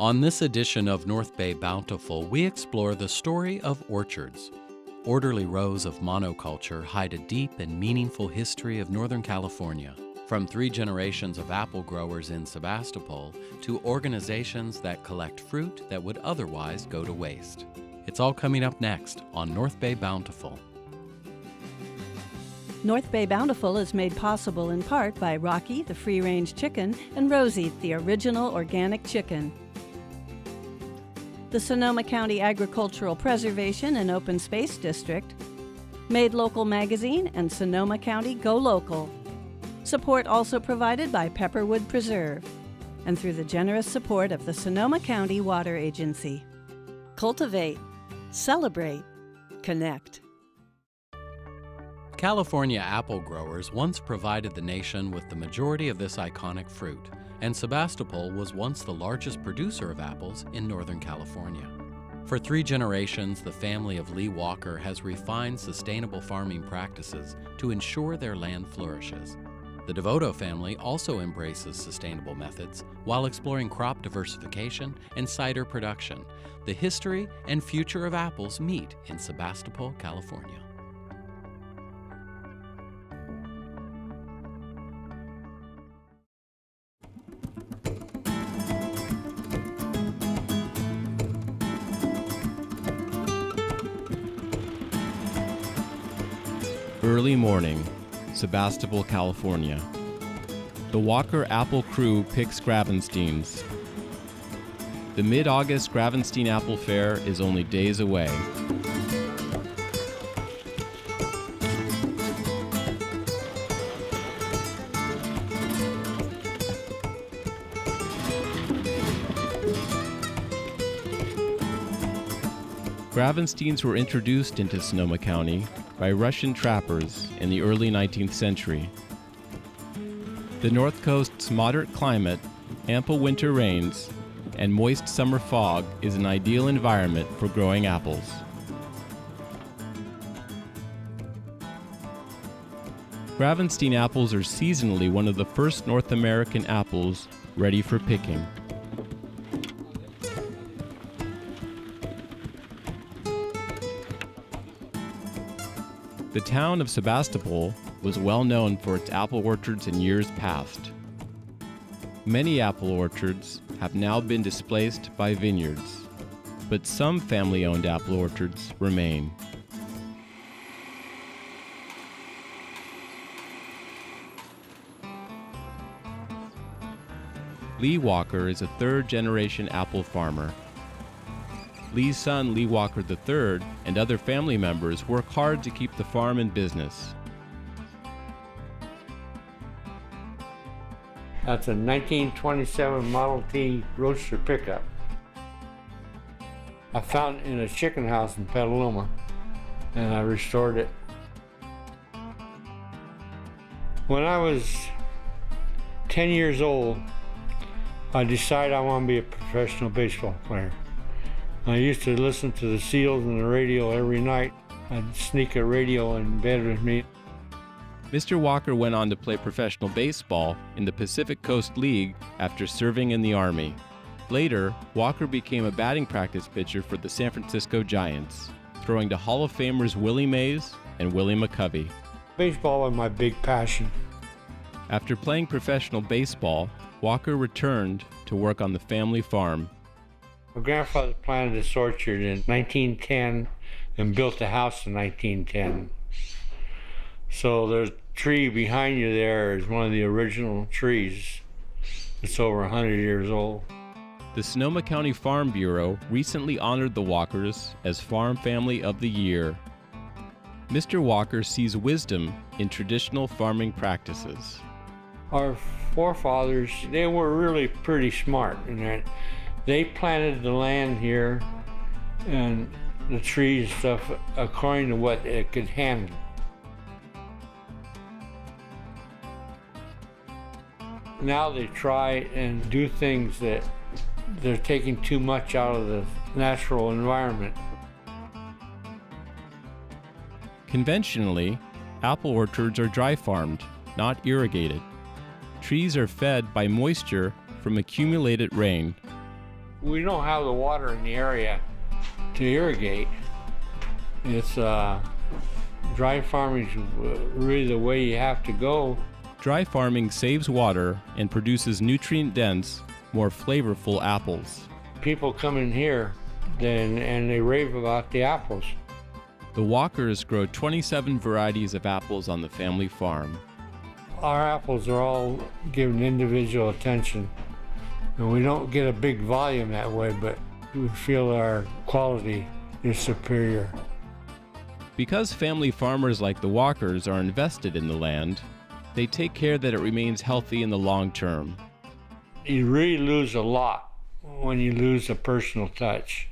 On this edition of North Bay Bountiful, we explore the story of orchards. Orderly rows of monoculture hide a deep and meaningful history of Northern California, from 3 generations of apple growers in Sebastopol to organizations that collect fruit that would otherwise go to waste. It's all coming up next on North Bay Bountiful. North Bay Bountiful is made possible in part by Rocky, the free-range chicken, and Rosie, the original organic chicken. The Sonoma County Agricultural Preservation and Open Space District, Made Local Magazine, and Sonoma County Go Local. Support also provided by Pepperwood Preserve, and through the generous support of the Sonoma County Water Agency. Cultivate, celebrate, connect. California apple growers once provided the nation with the majority of this iconic fruit, and Sebastopol was once the largest producer of apples in Northern California. For 3 generations, the family of Lee Walker has refined sustainable farming practices to ensure their land flourishes. The DeVoto family also embraces sustainable methods while exploring crop diversification and cider production. The history and future of apples meet in Sebastopol, California. Early morning, Sebastopol, California. The Walker Apple crew picks Gravensteins. The mid-August Gravenstein Apple Fair is only days away. Gravensteins were introduced into Sonoma County by Russian trappers in the early 19th century. The North Coast's moderate climate, ample winter rains, and moist summer fog is an ideal environment for growing apples. Gravenstein apples are seasonally one of the first North American apples ready for picking. The town of Sebastopol was well known for its apple orchards in years past. Many apple orchards have now been displaced by vineyards, but some family-owned apple orchards remain. Lee Walker is a 3rd-generation apple farmer. Lee's son, Lee Walker III, and other family members work hard to keep the farm in business. That's a 1927 Model T Roadster pickup. I found it in a chicken house in Petaluma, and I restored it. When I was 10 years old, I decided I want to be a professional baseball player. I used to listen to the Seals on the radio every night. I'd sneak a radio in bed with me. Mr. Walker went on to play professional baseball in the Pacific Coast League after serving in the Army. Later, Walker became a batting practice pitcher for the San Francisco Giants, throwing to Hall of Famers Willie Mays and Willie McCovey. Baseball was my big passion. After playing professional baseball, Walker returned to work on the family farm. My grandfather planted this orchard in 1910 and built a house in 1910. So there's a tree behind you there is one of the original trees. It's over 100 years old. The Sonoma County Farm Bureau recently honored the Walkers as Farm Family of the Year. Mr. Walker sees wisdom in traditional farming practices. Our forefathers, they were really pretty smart in that they planted the land here and the trees and stuff according to what it could handle. Now they try and do things that they're taking too much out of the natural environment. Conventionally, apple orchards are dry farmed, not irrigated. Trees are fed by moisture from accumulated rain. We don't have the water in the area to irrigate. It's dry farming is really the way you have to go. Dry farming saves water and produces nutrient-dense, more flavorful apples. People come in here and they rave about the apples. The Walkers grow 27 varieties of apples on the family farm. Our apples are all given individual attention. And we don't get a big volume that way, but we feel our quality is superior. Because family farmers like the Walkers are invested in the land, they take care that it remains healthy in the long term. You really lose a lot when you lose a personal touch.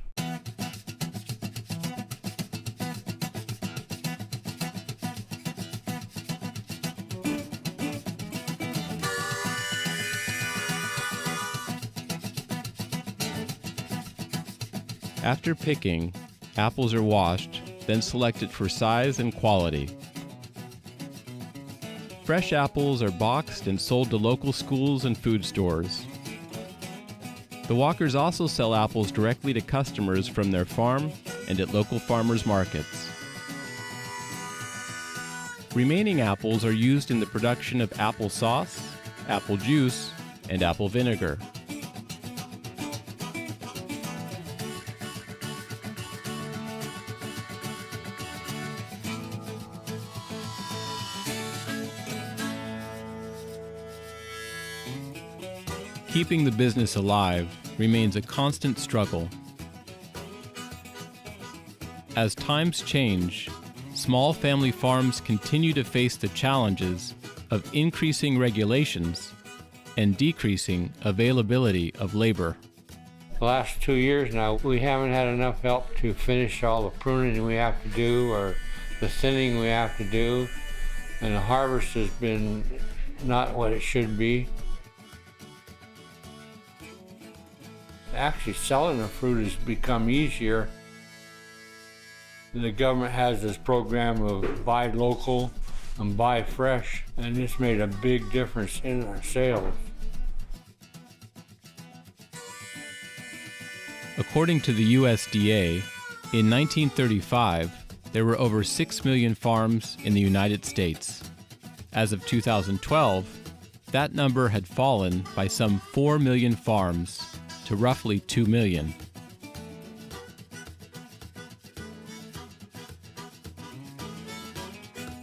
After picking, apples are washed, then selected for size and quality. Fresh apples are boxed and sold to local schools and food stores. The Walkers also sell apples directly to customers from their farm and at local farmers markets. Remaining apples are used in the production of apple sauce, apple juice, and apple vinegar. Keeping the business alive remains a constant struggle. As times change, small family farms continue to face the challenges of increasing regulations and decreasing availability of labor. The last 2 years now, we haven't had enough help to finish all the pruning we have to do or the thinning we have to do, and the harvest has been not what it should be. Actually, selling the fruit has become easier. The government has this program of buy local and buy fresh, and it's made a big difference in our sales. According to the USDA, in 1935, there were over 6 million farms in the United States. As of 2012, that number had fallen by some 4 million farms to roughly 2 million.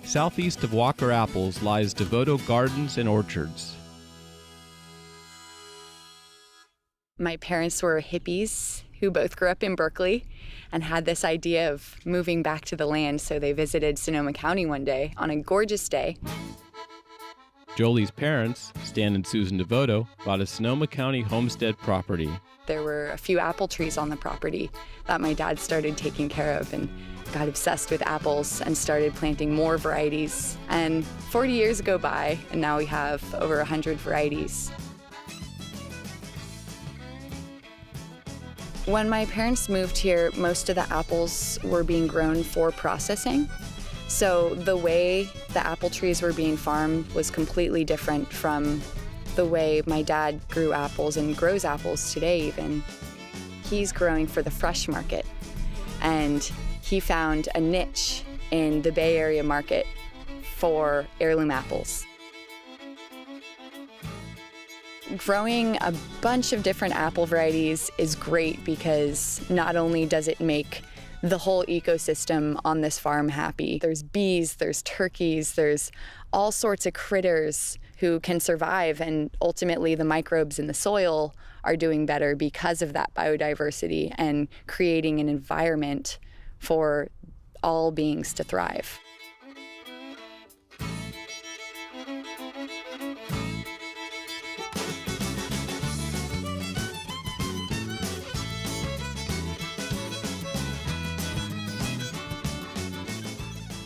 Southeast of Walker Apples lies Devoto Gardens and Orchards. My parents were hippies who both grew up in Berkeley and had this idea of moving back to the land, so they visited Sonoma County one day on a gorgeous day. Jolie's parents, Stan and Susan Devoto, bought a Sonoma County homestead property. There were a few apple trees on the property that my dad started taking care of and got obsessed with apples and started planting more varieties. And 40 years go by, and now we have over 100 varieties. When my parents moved here, most of the apples were being grown for processing. So the way the apple trees were being farmed was completely different from the way my dad grew apples and grows apples today even. He's growing for the fresh market, and he found a niche in the Bay Area market for heirloom apples. Growing a bunch of different apple varieties is great because not only does it make the whole ecosystem on this farm happy. There's bees, there's turkeys, there's all sorts of critters who can survive, and ultimately the microbes in the soil are doing better because of that biodiversity and creating an environment for all beings to thrive.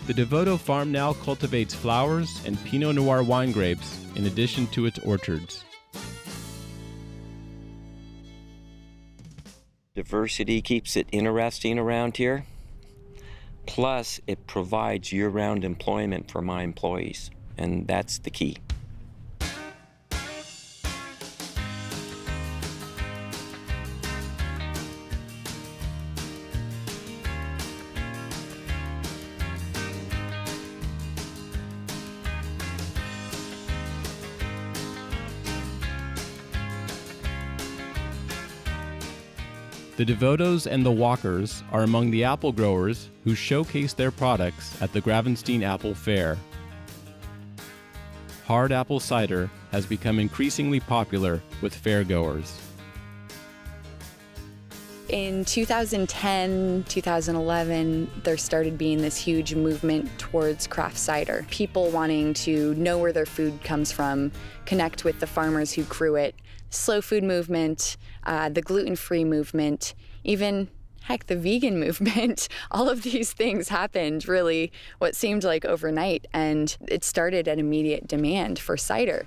The Devoto farm now cultivates flowers and Pinot Noir wine grapes in addition to its orchards. Diversity keeps it interesting around here. Plus, it provides year-round employment for my employees, and that's the key. The Devotos and the Walkers are among the apple growers who showcase their products at the Gravenstein Apple Fair. Hard apple cider has become increasingly popular with fairgoers. In 2010, 2011, there started being this huge movement towards craft cider. People wanting to know where their food comes from, connect with the farmers who grew it, slow food movement, the gluten-free movement, even, heck, the vegan movement. All of these things happened really what seemed like overnight, and it started an immediate demand for cider.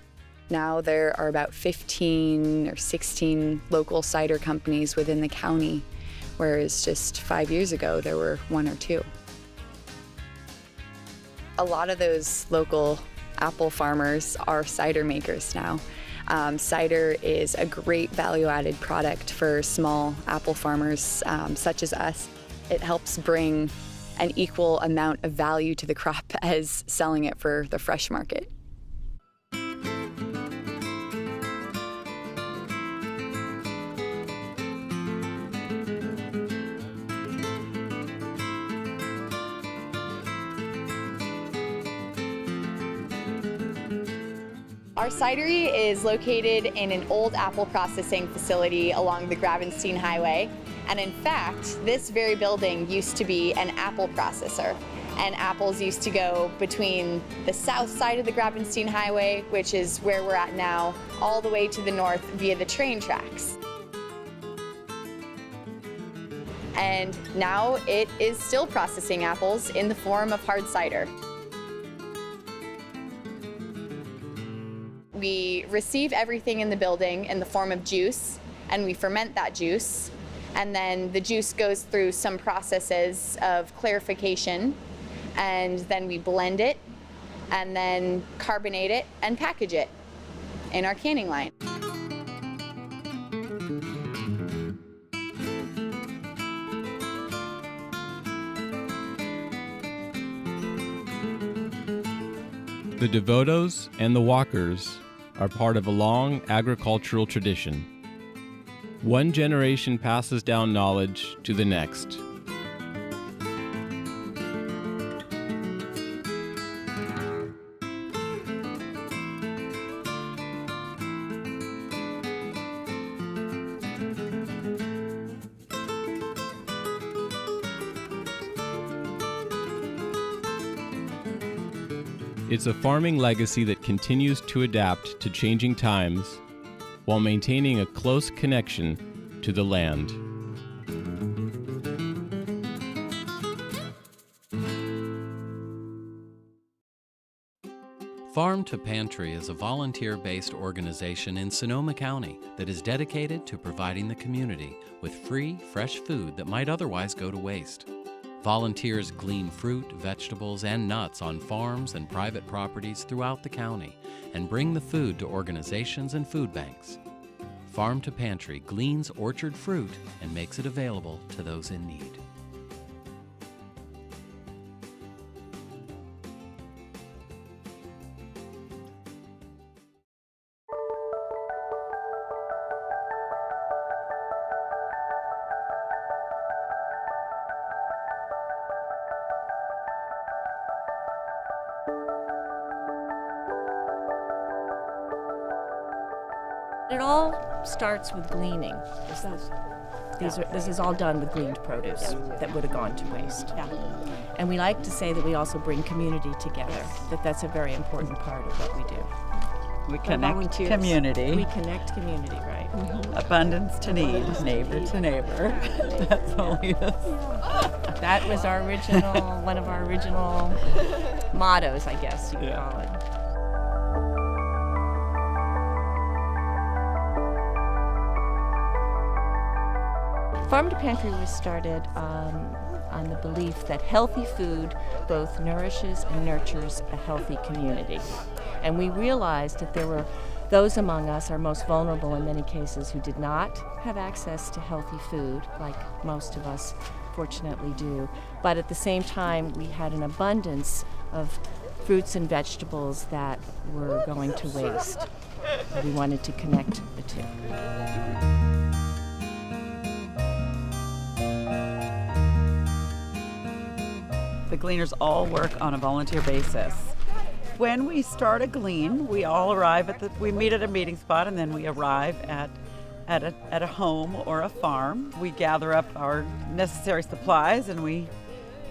Now there are about 15 or 16 local cider companies within the county, whereas just 5 years ago there were 1 or 2. A lot of those local apple farmers are cider makers now. Cider is a great value-added product for small apple farmers such as us. It helps bring an equal amount of value to the crop as selling it for the fresh market. Our cidery is located in an old apple processing facility along the Gravenstein Highway. And in fact, this very building used to be an apple processor. And apples used to go between the south side of the Gravenstein Highway, which is where we're at now, all the way to the north via the train tracks. And now it is still processing apples in the form of hard cider. We receive everything in the building in the form of juice, and we ferment that juice. And then the juice goes through some processes of clarification, and then we blend it, and then carbonate it and package it in our canning line. The Devotos and the Walkers are part of a long agricultural tradition. One generation passes down knowledge to the next. It's a farming legacy that continues to adapt to changing times while maintaining a close connection to the land. Farm to Pantry is a volunteer-based organization in Sonoma County that is dedicated to providing the community with free, fresh food that might otherwise go to waste. Volunteers glean fruit, vegetables, and nuts on farms and private properties throughout the county and bring the food to organizations and food banks. Farm to Pantry gleans orchard fruit and makes it available to those in need. It all starts with gleaning. This is all done with gleaned produce that would have gone to waste. Yeah. And we like to say that we also bring community together, that's a very important part of what we do. We connect community. We connect community, right? Mm-hmm. Abundance to need, neighbor to neighbor. That's all it is. That was our original, one of our original mottos, I guess you could call it. Farm to Pantry was started on the belief that healthy food both nourishes and nurtures a healthy community. And we realized that there were those among us, our most vulnerable in many cases, who did not have access to healthy food, like most of us fortunately do. But at the same time, we had an abundance of fruits and vegetables that were going to waste. We wanted to connect the two. The gleaners all work on a volunteer basis. When we start a glean, we all arrive we meet at a meeting spot, and then we arrive at a home or a farm. We gather up our necessary supplies, and we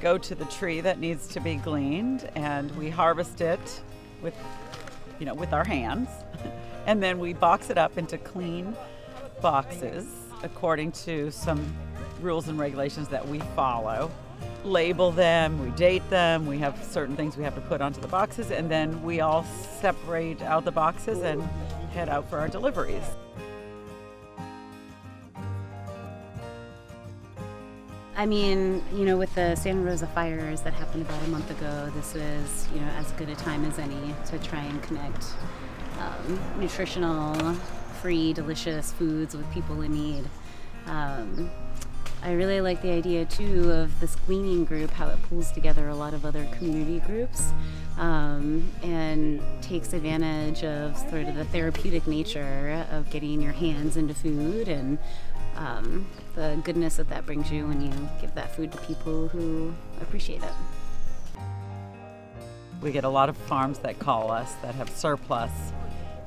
go to the tree that needs to be gleaned, and we harvest it with our hands. And then we box it up into clean boxes according to some rules and regulations that we follow. Label them, we date them, we have certain things we have to put onto the boxes, and then we all separate out the boxes and head out for our deliveries. I mean, with the Santa Rosa fires that happened about a month ago, this was, as good a time as any to try and connect nutritional, free, delicious foods with people in need. I really like the idea, too, of this gleaning group, how it pulls together a lot of other community groups and takes advantage of sort of the therapeutic nature of getting your hands into food and the goodness that brings you when you give that food to people who appreciate it. We get a lot of farms that call us that have surplus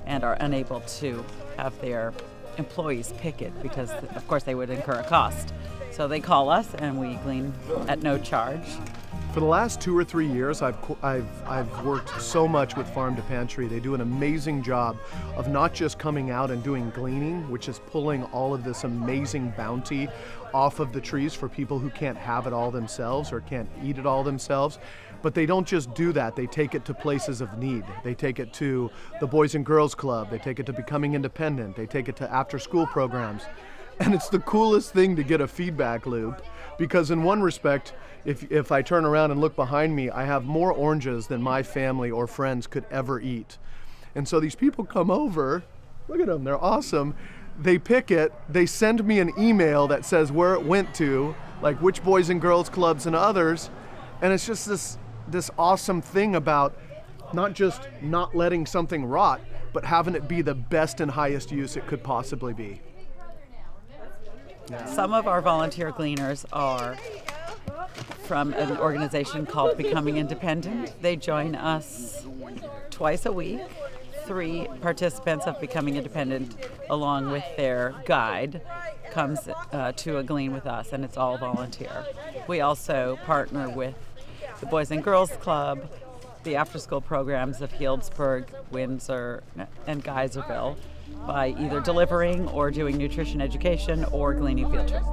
and are unable to have their employees pick it because, of course, they would incur a cost. So they call us and we glean at no charge. For the last 2 or 3 years, I've worked so much with Farm to Pantry. They do an amazing job of not just coming out and doing gleaning, which is pulling all of this amazing bounty off of the trees for people who can't have it all themselves or can't eat it all themselves. But they don't just do that, they take it to places of need. They take it to the Boys and Girls Club, they take it to Becoming Independent, they take it to after-school programs. And it's the coolest thing to get a feedback loop, because in one respect, if I turn around and look behind me, I have more oranges than my family or friends could ever eat. And so these people come over, look at them, they're awesome. They pick it, they send me an email that says where it went to, like which Boys and Girls Clubs and others. And it's just this awesome thing about not just not letting something rot, but having it be the best and highest use it could possibly be. Some of our volunteer gleaners are from an organization called Becoming Independent. They join us twice a week. 3 participants of Becoming Independent, along with their guide, comes to a glean with us, and it's all volunteer. We also partner with the Boys and Girls Club, the after-school programs of Healdsburg, Windsor, and Geyserville by either delivering or doing nutrition education or gleaning field trips.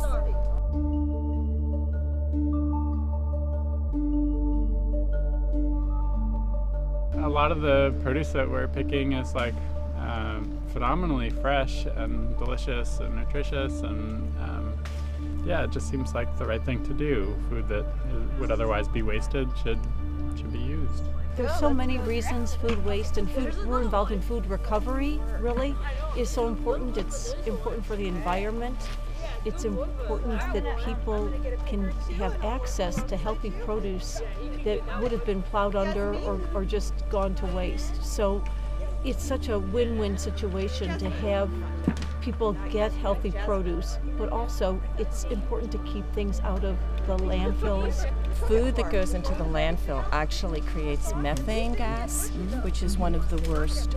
A lot of the produce that we're picking is phenomenally fresh and delicious and nutritious, and it just seems like the right thing to do. Food that would otherwise be wasted should be used. There's so many reasons food waste, and we're involved in food recovery, really, is so important. It's important for the environment. It's important that people can have access to healthy produce that would have been plowed under or just gone to waste. So it's such a win-win situation to have people get healthy produce, but also it's important to keep things out of the landfills. Food that goes into the landfill actually creates methane gas, which is one of the worst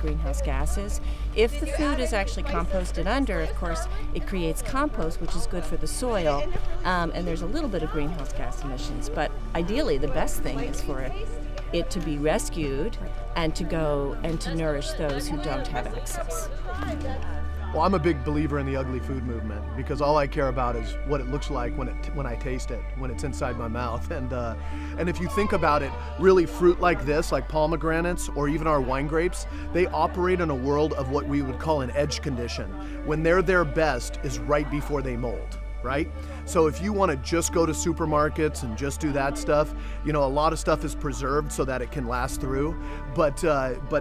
greenhouse gases. If the food is actually composted under, of course, it creates compost, which is good for the soil, and there's a little bit of greenhouse gas emissions. But ideally, the best thing is for it to be rescued and to go and to nourish those who don't have access. Well, I'm a big believer in the ugly food movement because all I care about is what it looks like when I taste it, when it's inside my mouth. And if you think about it, really fruit like this, like pomegranates or even our wine grapes, they operate in a world of what we would call an edge condition. When they're their best is right before they mold, right? So if you want to just go to supermarkets and just do that stuff, a lot of stuff is preserved so that it can last through. But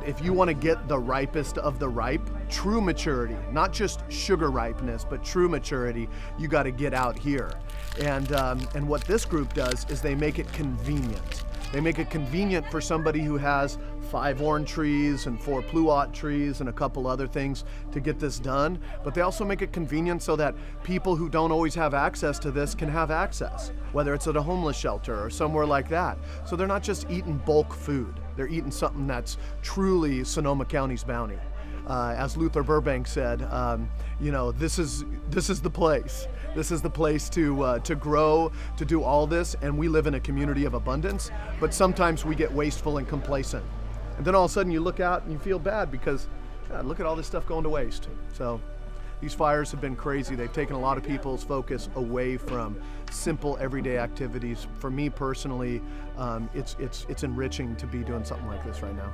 if you want to get the ripest of the ripe, true maturity, not just sugar ripeness, but true maturity, you got to get out here. And what this group does is they make it convenient. They make it convenient for somebody who has 5 orange trees and 4 pluot trees and a couple other things to get this done. But they also make it convenient so that people who don't always have access to this can have access, whether it's at a homeless shelter or somewhere like that. So they're not just eating bulk food. They're eating something that's truly Sonoma County's bounty. As Luther Burbank said, you know, this is the place. This is the place to grow, to do all this, and we live in a community of abundance, but sometimes we get wasteful and complacent. And then all of a sudden you look out and you feel bad because, God, look at all this stuff going to waste. So these fires have been crazy. They've taken a lot of people's focus away from simple everyday activities. For me personally, it's enriching to be doing something like this right now.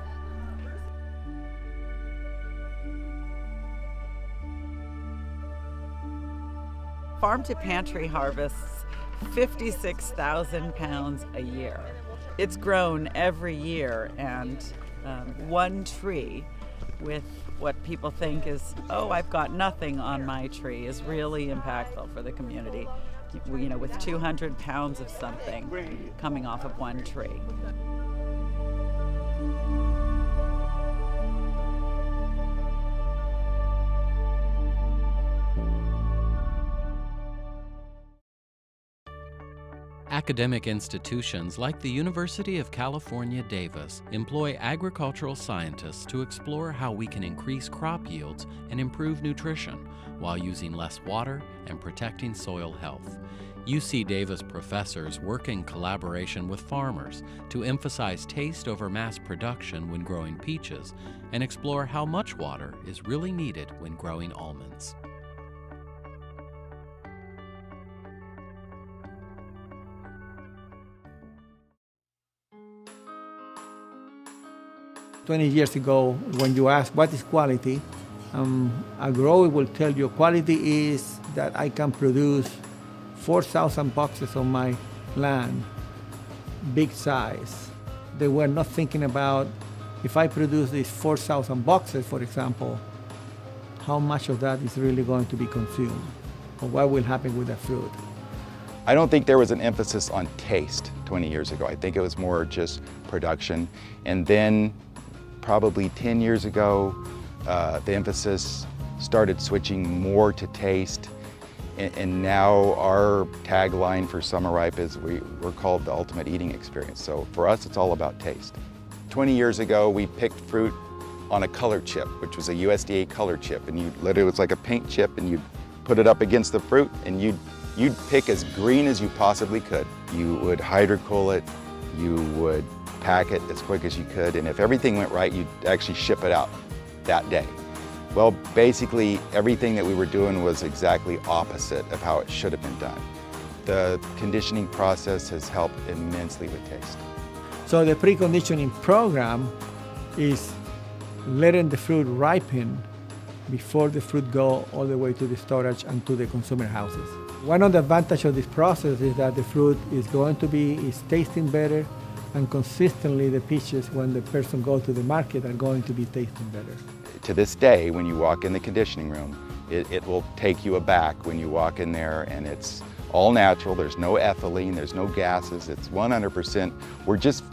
Farm to Pantry harvests 56,000 pounds a year. It's grown every year, and one tree with what people think is, oh, I've got nothing on my tree, is really impactful for the community. You know, with 200 pounds of something coming off of one tree. Academic institutions like the University of California, Davis employ agricultural scientists to explore how we can increase crop yields and improve nutrition while using less water and protecting soil health. UC Davis professors work in collaboration with farmers to emphasize taste over mass production when growing peaches and explore how much water is really needed when growing almonds. "20 years ago, when you ask what is quality, a grower will tell you quality is that I can produce 4,000 boxes on my land, big size. They were not thinking about, if I produce these 4,000 boxes, for example, how much of that is really going to be consumed, or what will happen with the fruit. I don't think there was an emphasis on taste 20 years ago. I think it was more just production. And then probably 10 years ago, the emphasis started switching more to taste. And now our tagline for Summer Ripe is we're called the ultimate eating experience. So for us, it's all about taste. 20 years ago, we picked fruit on a color chip, which was a USDA color chip. And you literally, it was like a paint chip, and you'd put it up against the fruit, and you'd pick as green as you possibly could. You would hydrocoal it, you would pack it as quick as you could, and if everything went right, you'd actually ship it out that day. Well, basically, everything that we were doing was exactly opposite of how it should have been done. The conditioning process has helped immensely with taste. So the preconditioning program is letting the fruit ripen before the fruit go all the way to the storage and to the consumer houses. One of the advantages of this process is that the fruit is tasting better, and consistently the peaches, when the person goes to the market, are going to be tasting better. To this day, when you walk in the conditioning room, it will take you aback when you walk in there, and it's all natural. There's no ethylene, there's no gases. It's 100%.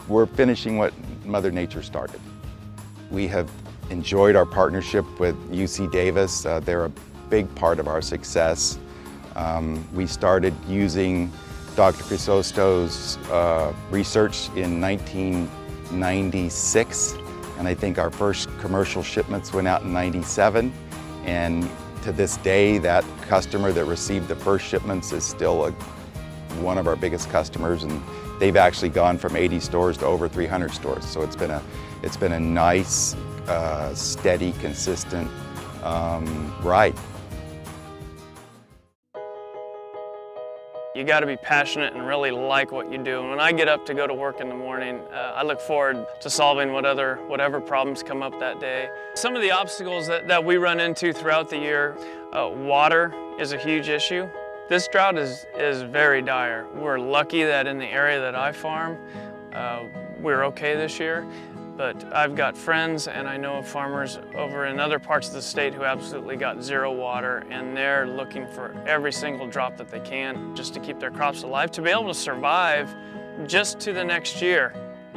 We're finishing what Mother Nature started. We have enjoyed our partnership with UC Davis. They're a big part of our success. We started using Dr. Crisosto's research in 1996, and I think our first commercial shipments went out in '97. And to this day, that customer that received the first shipments is still one of our biggest customers, and they've actually gone from 80 stores to over 300 stores. So it's been a nice, steady, consistent ride. You got to be passionate and really like what you do. And when I get up to go to work in the morning, I look forward to solving whatever problems come up that day. Some of the obstacles that we run into throughout the year, water is a huge issue. This drought is very dire. We're lucky that in the area that I farm, we're okay this year. But I've got friends and I know of farmers over in other parts of the state who absolutely got zero water, and they're looking for every single drop that they can just to keep their crops alive, to be able to survive just to the next year.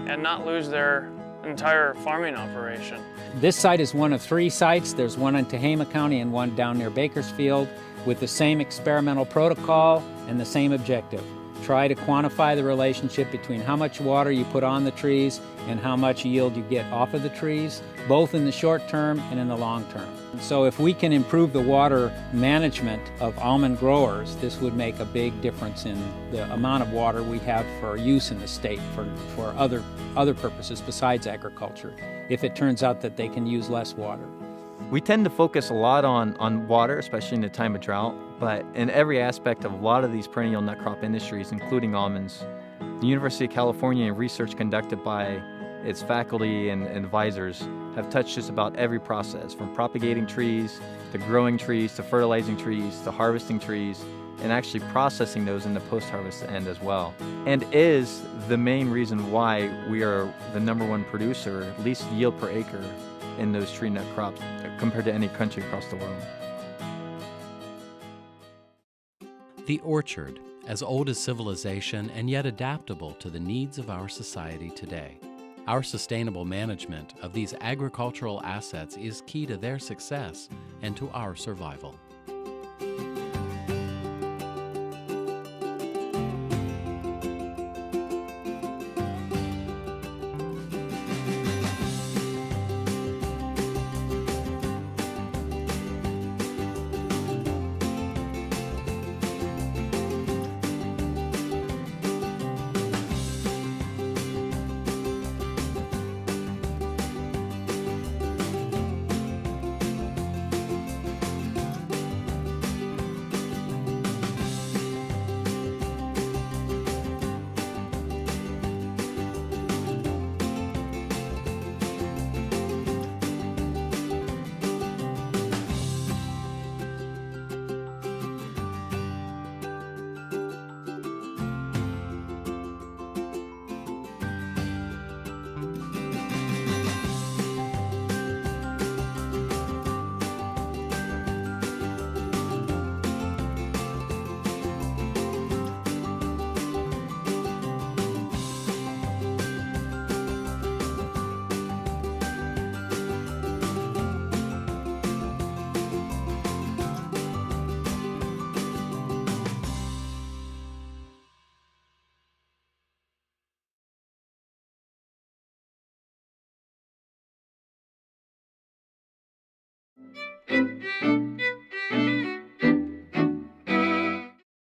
and not lose their entire farming operation. This site is one of 3 sites. There's one in Tehama County and one down near Bakersfield with the same experimental protocol and the same objective. Try to quantify the relationship between how much water you put on the trees and how much yield you get off of the trees, both in the short term and in the long term. So if we can improve the water management of almond growers, this would make a big difference in the amount of water we have for use in the state for other purposes besides agriculture, if it turns out that they can use less water. We tend to focus a lot on water, especially in the time of drought, but in every aspect of a lot of these perennial nut crop industries, including almonds, the University of California and research conducted by its faculty and advisors have touched just about every process, from propagating trees, to growing trees, to fertilizing trees, to harvesting trees, and actually processing those in the post-harvest end as well. And is the main reason why we are the #1 producer, least yield per acre in those tree nut crops compared to any country across the world. The orchard, as old as civilization and yet adaptable to the needs of our society today. Our sustainable management of these agricultural assets is key to their success and to our survival.